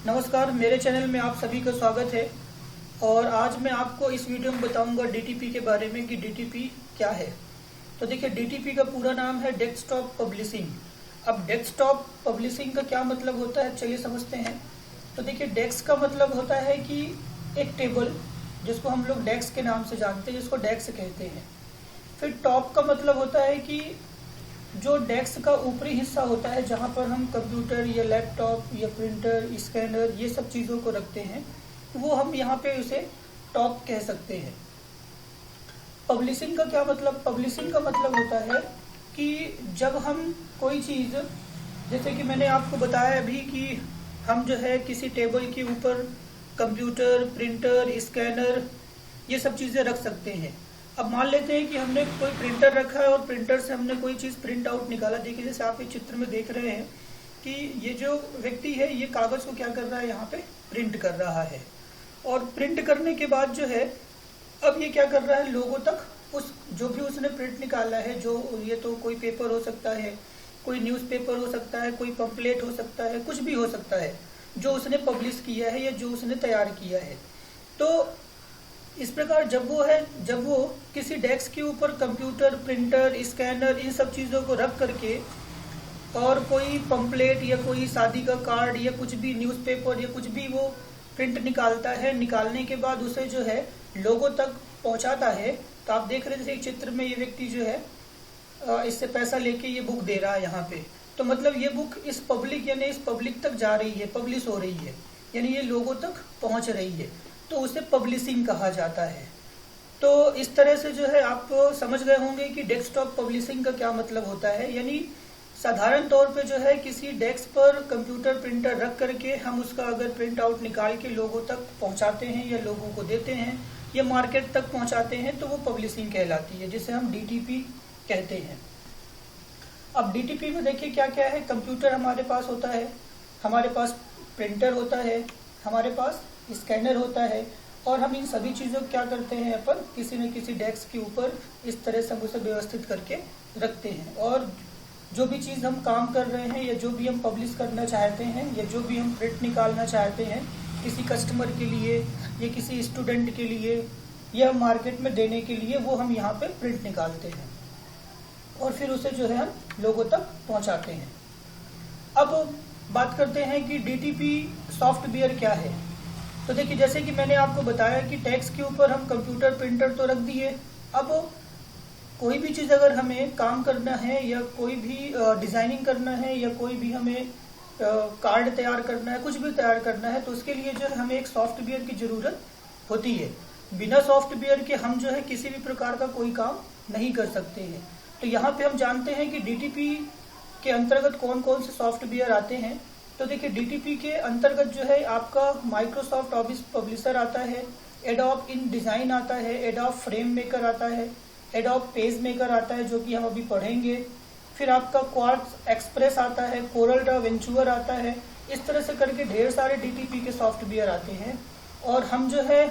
नमस्कार, मेरे चैनल में आप सभी का स्वागत है। और आज मैं आपको इस वीडियो में बताऊंगा डीटीपी के बारे में कि डीटीपी क्या है। तो देखिए, डीटीपी का पूरा नाम है डेस्कटॉप पब्लिशिंग। अब डेस्कटॉप पब्लिशिंग का क्या मतलब होता है, चलिए समझते हैं। तो देखिए, डेस्क का मतलब होता है कि एक टेबल, जिसको हम लोग डेस्क के नाम से जानते हैं, जिसको डेस्क कहते हैं। फिर टॉप का मतलब होता है कि जो डेस्क का ऊपरी हिस्सा होता है, जहाँ पर हम कंप्यूटर या लैपटॉप या प्रिंटर, स्कैनर, ये सब चीज़ों को रखते हैं, वो हम यहाँ पे उसे टॉप कह सकते हैं। पब्लिशिंग का क्या मतलब? पब्लिशिंग का मतलब होता है कि जब हम कोई चीज़, जैसे कि मैंने आपको बताया अभी कि हम जो है किसी टेबल के ऊपर कंप्यूटर, प्रिंटर, स्कैनर, ये सब चीज़ें रख सकते हैं। अब मान लेते हैं कि हमने कोई प्रिंटर रखा है और प्रिंटर से हमने कोई चीज़ प्रिंट आउट निकाला। देखिए, जैसे आप इस चित्र में देख रहे हैं कि ये जो व्यक्ति है, ये कागज़ को क्या कर रहा है, यहाँ पे प्रिंट कर रहा है। और प्रिंट करने के बाद जो है, अब ये क्या कर रहा है, लोगों तक उस जो भी उसने प्रिंट निकाला है, जो ये तो कोई पेपर हो सकता है, कोई न्यूज़पेपर हो सकता है, कोई पंपलेट हो सकता है, कुछ भी हो सकता है जो उसने पब्लिश किया है या जो उसने तैयार किया है। तो इस प्रकार जब वो किसी डेस्क के ऊपर कंप्यूटर, प्रिंटर, स्कैनर, इन सब चीज़ों को रख करके और कोई पंपलेट या कोई शादी का कार्ड या कुछ भी न्यूज़पेपर या कुछ भी वो प्रिंट निकालता है, निकालने के बाद उसे जो है लोगों तक पहुंचाता है। तो आप देख रहे हैं, जैसे एक चित्र में ये व्यक्ति जो है इससे पैसा लेके ये बुक दे रहा है यहाँ पे। तो मतलब ये बुक इस पब्लिक तक जा रही है, पब्लिश हो रही है, यानी ये लोगों तक पहुँच रही है, तो उसे पब्लिशिंग कहा जाता है। तो इस तरह से जो है आप समझ गए होंगे कि डेस्कटॉप पब्लिशिंग का क्या मतलब होता है। यानी साधारण तौर पे जो है किसी डेस्क पर कंप्यूटर, प्रिंटर रख करके हम उसका अगर प्रिंट आउट निकाल के लोगों तक पहुंचाते हैं या लोगों को देते हैं या मार्केट तक पहुंचाते हैं, तो वो पब्लिशिंग कहलाती है, जिसे हम डीटीपी कहते हैं। अब डीटीपी में देखिए क्या क्या है। कंप्यूटर हमारे पास होता है, हमारे पास प्रिंटर होता है, हमारे पास स्कैनर होता है, और हम इन सभी चीज़ों को क्या करते हैं, अपन किसी न किसी डेस्क के ऊपर इस तरह से हम उसे व्यवस्थित करके रखते हैं। और जो भी चीज़ हम काम कर रहे हैं या जो भी हम पब्लिश करना चाहते हैं या जो भी हम प्रिंट निकालना चाहते हैं किसी कस्टमर के लिए या किसी स्टूडेंट के लिए या मार्केट में देने के लिए, वो हम यहाँ पे प्रिंट निकालते हैं और फिर उसे जो है हम लोगों तक पहुँचाते हैं। अब बात करते हैं कि डीटीपी सॉफ्टवेयर क्या है। तो देखिए, जैसे कि मैंने आपको बताया कि डेस्क के ऊपर हम कंप्यूटर, प्रिंटर तो रख दिए। अब कोई भी चीज़ अगर हमें काम करना है या कोई भी डिज़ाइनिंग करना है या कोई भी हमें कार्ड तैयार करना है, कुछ भी तैयार करना है, तो उसके लिए जो है हमें एक सॉफ्टवेयर की ज़रूरत होती है। बिना सॉफ्टवेयर के हम जो है किसी भी प्रकार का कोई काम नहीं कर सकते हैं। तो यहाँ पे हम जानते हैं कि डीटीपी के अंतर्गत कौन कौन से सॉफ्टवेयर आते हैं। तो देखिए, डीटीपी के अंतर्गत जो है आपका माइक्रोसॉफ्ट ऑफिस पब्लिशर आता है, एडोब इन डिज़ाइन आता है, एडोब फ्रेम मेकर आता है, एडोब पेज मेकर आता है, जो कि हम अभी पढ़ेंगे। फिर आपका क्वार्ट्ज एक्सप्रेस आता है, कोरल ड्रा वेंचुअर आता है। इस तरह से करके ढेर सारे डीटीपी के सॉफ्टवेयर आते हैं। और हम जो है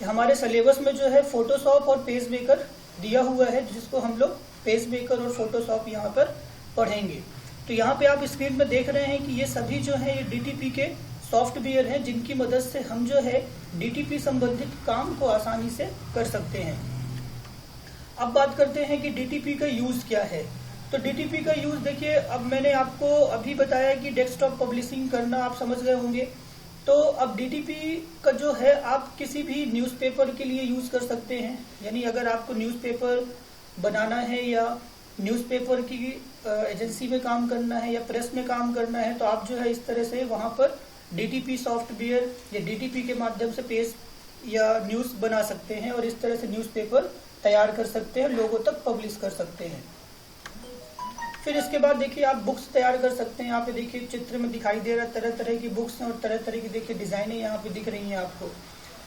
हमारे सिलेबस में जो है फोटोशॉप और पेज मेकर दिया हुआ है, जिसको हम लोग पेज मेकर और फोटोशॉप यहाँ पर पढ़ेंगे। तो यहाँ पे आप स्क्रीन में देख रहे हैं कि ये सभी जो है ये डीटीपी के सॉफ्टवेयर हैं, जिनकी मदद से हम जो है डीटीपी संबंधित काम को आसानी से कर सकते हैं। अब बात करते हैं कि डीटीपी का यूज़ क्या है। तो डीटीपी का यूज़ देखिए, अब मैंने आपको अभी बताया कि डेस्कटॉप पब्लिशिंग करना आप समझ गए होंगे। तो अब डीटीपी का जो है आप किसी भी न्यूज़पेपर के लिए यूज़ कर सकते हैं। यानी अगर आपको न्यूज़पेपर बनाना है या न्यूज़पेपर की एजेंसी में काम करना है या प्रेस में काम करना है, तो आप जो है इस तरह से वहाँ पर डीटीपी सॉफ्टवेयर या डीटीपी के माध्यम से पेज या न्यूज़ बना सकते हैं और इस तरह से न्यूज़पेपर तैयार कर सकते हैं, लोगों तक पब्लिश कर सकते हैं। फिर इसके बाद देखिए, आप बुक्स तैयार कर सकते हैं। यहाँ पे देखिए चित्र में दिखाई दे रहा है, तरह तरह की बुक्स हैं और तरह तरह की देखिए डिज़ाइनें यहाँ पे दिख रही हैं आपको।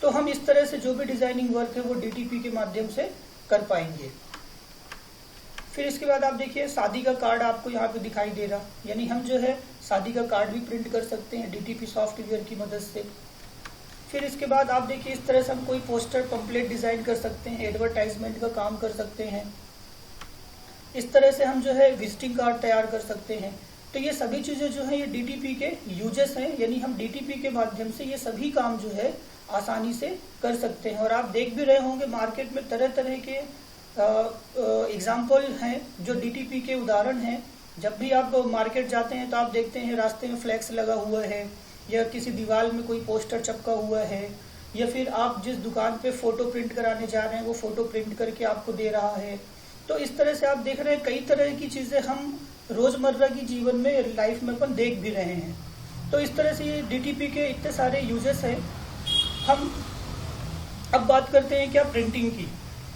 तो हम इस तरह से जो भी डिज़ाइनिंग वर्क है वो डीटीपी के माध्यम से कर पाएंगे। फिर इसके बाद आप देखिए, शादी का कार्ड आपको यहाँ पे दिखाई दे रहा, यानी हम जो है शादी का कार्ड भी प्रिंट कर सकते हैं डीटीपी सॉफ्टवेयर की मदद से। फिर इसके बाद आप देखिए, इस तरह से हम कोई पोस्टर, पंपलेट डिज़ाइन कर सकते हैं, एडवर्टाइजमेंट का काम कर सकते हैं। इस तरह से हम जो है विजिटिंग कार्ड तैयार कर सकते हैं। तो तो ये सभी चीजें जो है ये डीटीपी के यूजेस हैं, यानी हम डीटीपी के माध्यम से ये सभी काम जो है आसानी से कर सकते हैं। और आप देख भी रहे होंगे मार्केट में तरह तरह के एग्जाम्पल हैं जो डीटीपी के उदाहरण हैं। जब भी आप मार्केट जाते हैं तो आप देखते हैं रास्ते में फ्लैक्स लगा हुआ है, या किसी दीवार में कोई पोस्टर चिपका हुआ है, या फिर आप जिस दुकान पे फोटो प्रिंट कराने जा रहे हैं वो फोटो प्रिंट करके आपको दे रहा है। तो इस तरह से आप देख रहे हैं कई तरह की चीजें हम रोजमर्रा की जीवन में लाइफ में अपन देख भी रहे हैं। तो इस तरह से ये डीटीपी के इतने सारे यूजेस हैं। हम अब बात करते हैं क्या प्रिंटिंग की।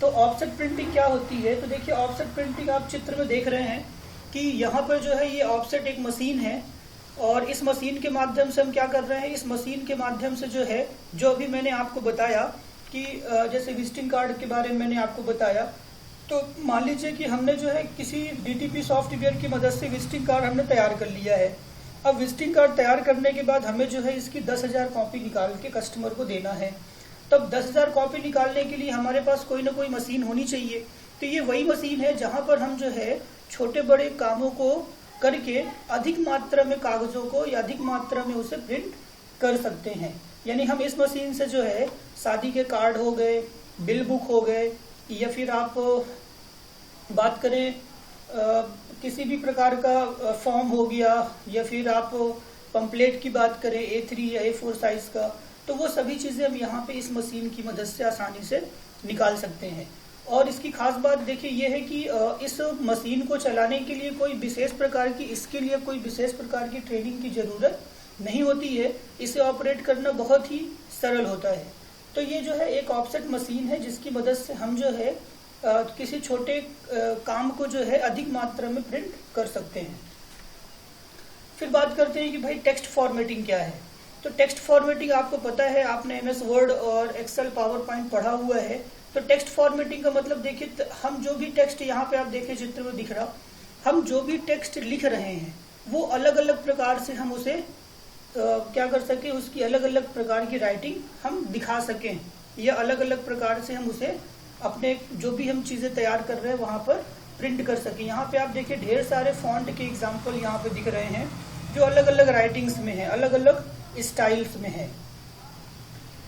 तो ऑफसेट प्रिंटिंग क्या होती है, तो देखिए ऑफसेट प्रिंटिंग आप चित्र में देख रहे हैं कि यहाँ पर जो है ये ऑफसेट एक मशीन है, और इस मशीन के माध्यम से हम क्या कर रहे हैं, इस मशीन के माध्यम से जो है, जो अभी मैंने आपको बताया कि जैसे विजिटिंग कार्ड के बारे में मैंने आपको बताया, तो मान लीजिए कि हमने जो है किसी डीटीपी सॉफ्टवेयर की मदद से विजिटिंग कार्ड हमने तैयार कर लिया है। अब विजिटिंग कार्ड तैयार करने के बाद हमें जो है इसकी 10,000 कॉपी निकाल के कस्टमर को देना है। तब 10,000 कॉपी निकालने के लिए हमारे पास कोई ना कोई मशीन होनी चाहिए। तो ये वही मशीन है जहां पर हम जो है छोटे बड़े कामों को करके अधिक मात्रा में कागजों को या अधिक मात्रा में उसे प्रिंट कर सकते हैं। यानी हम इस मशीन से जो है शादी के कार्ड हो गए, बिल बुक हो गए, या फिर आप बात करें किसी भी प्रकार का फॉर्म हो गया, या फिर आप पंपलेट की बात करें A3 या A4 साइज का, तो वो सभी चीजें हम यहाँ पे इस मशीन की मदद से आसानी से निकाल सकते हैं। और इसकी खास बात देखिए ये है कि इस मशीन को चलाने के लिए कोई विशेष प्रकार की, इसके लिए कोई विशेष प्रकार की ट्रेनिंग की जरूरत नहीं होती है। इसे ऑपरेट करना बहुत ही सरल होता है। तो ये जो है एक ऑफसेट मशीन है जिसकी मदद से हम जो है किसी छोटे काम को जो है अधिक मात्रा में प्रिंट कर सकते हैं। फिर बात करते हैं कि भाई टेक्स्ट फॉर्मेटिंग क्या है। तो टेक्स्ट फॉर्मेटिंग आपको पता है, आपने MS वर्ड और एक्सेल पावर पॉइंट पढ़ा हुआ है। तो टेक्स्ट फॉर्मेटिंग का मतलब देखिए, हम जो भी टेक्स्ट यहाँ पे आप देखिए चित्र में दिख रहा, हम जो भी टेक्स्ट लिख रहे हैं वो अलग अलग प्रकार से हम उसे क्या कर सके, उसकी अलग अलग प्रकार की राइटिंग हम दिखा सकें, या अलग अलग प्रकार से हम उसे अपने जो भी हम चीजें तैयार कर रहे हैं वहां पर प्रिंट कर सकें। यहाँ पे आप देखिए ढेर सारे फॉन्ट के एग्जाम्पल यहाँ पे दिख रहे हैं जो अलग अलग राइटिंग्स में है, अलग अलग स्टाइल्स में है।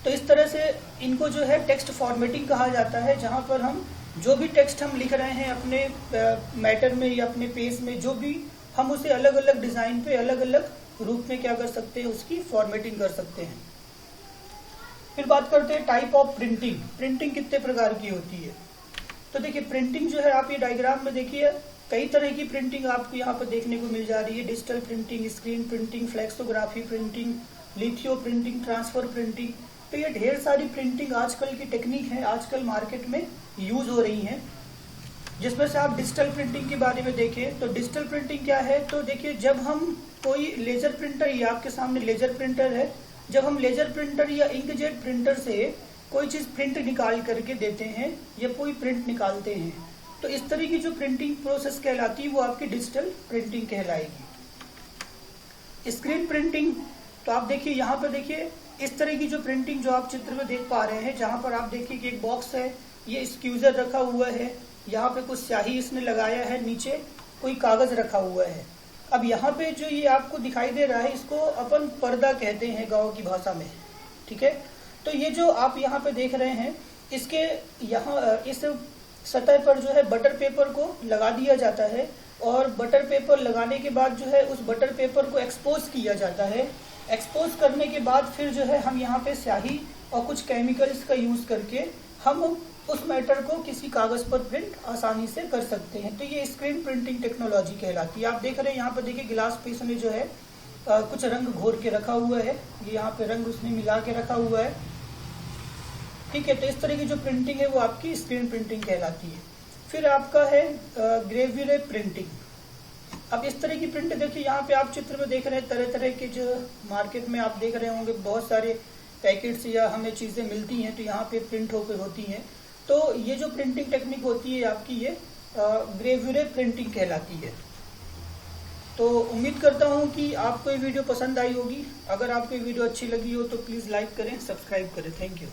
तो इस तरह से इनको जो है टेक्स्ट फॉर्मेटिंग कहा जाता है, जहां पर हम जो भी टेक्स्ट हम लिख रहे हैं अपने मैटर में या अपने पेज में, जो भी हम उसे अलग अलग डिजाइन पे अलग अलग रूप में क्या कर सकते हैं, उसकी फॉर्मेटिंग कर सकते हैं। फिर बात करते हैं टाइप ऑफ प्रिंटिंग। प्रिंटिंग कितने प्रकार की होती है। तो देखिए प्रिंटिंग जो है, आप ये डायग्राम में देखिए कई तरह की प्रिंटिंग आपको यहाँ पर देखने को मिल जा रही है। Digital printing, screen printing, flexography printing, litho printing, transfer printing. तो ये ढेर सारी प्रिंटिंग आजकल की टेक्निक है, आजकल मार्केट में यूज हो रही है। जिसमें से आप डिजिटल प्रिंटिंग के बारे में देखें तो डिजिटल प्रिंटिंग क्या है, तो देखिए जब हम कोई लेजर प्रिंटर, ये आपके सामने लेजर प्रिंटर है, जब हम लेजर प्रिंटर या इंकजेट प्रिंटर से कोई चीज प्रिंट निकाल करके देते हैं या कोई प्रिंट निकालते हैं, तो इस तरह की जो प्रिंटिंग प्रोसेस कहलाती है वो आपकी डिजिटल प्रिंटिंग कहलाएगी। स्क्रीन प्रिंटिंग, तो आप देखिए यहाँ पर देखिए इस तरह की जो प्रिंटिंग जो आप चित्र में देख पा रहे हैं, जहां पर आप देखिए कि एक बॉक्स है, ये स्क्यूजर रखा हुआ है, यहाँ पे कुछ स्याही इसने लगाया है, नीचे कोई कागज रखा हुआ है। अब यहाँ पे जो ये आपको दिखाई दे रहा है इसको अपन पर्दा कहते हैं गांव की भाषा में, ठीक है। तो ये जो आप यहाँ पे देख रहे हैं, इसके यहाँ इस सतह पर जो है बटर पेपर को लगा दिया जाता है, और बटर पेपर लगाने के बाद जो है उस बटर पेपर को एक्सपोज किया जाता है। एक्सपोज करने के बाद फिर जो है हम यहाँ पे स्याही और कुछ केमिकल्स का यूज करके हम उस मैटर को किसी कागज पर प्रिंट आसानी से कर सकते हैं। तो ये स्क्रीन प्रिंटिंग टेक्नोलॉजी कहलाती है। आप देख रहे हैं यहाँ पर देखिए गिलास पे इसने जो है कुछ रंग घोर के रखा हुआ है, ये यहाँ पे रंग उसने मिला के रखा हुआ है, ठीक है। तो इस तरह की जो प्रिंटिंग है वो आपकी स्क्रीन प्रिंटिंग कहलाती है। फिर आपका है ग्रेवियर प्रिंटिंग। अब इस तरह की प्रिंट देखिए, यहाँ पे आप चित्र में देख रहे हैं तरह तरह के जो मार्केट में आप देख रहे होंगे बहुत सारे पैकेट्स या हमें चीजें मिलती हैं, तो यहाँ पे प्रिंट होकर होती हैं। तो ये जो प्रिंटिंग टेक्निक होती है आपकी, ये ग्रेवियर प्रिंटिंग कहलाती है। तो उम्मीद करता हूँ कि आपको ये वीडियो पसंद आई होगी। अगर आपको ये वीडियो अच्छी लगी हो तो प्लीज लाइक करें, सब्सक्राइब करें। Thank you.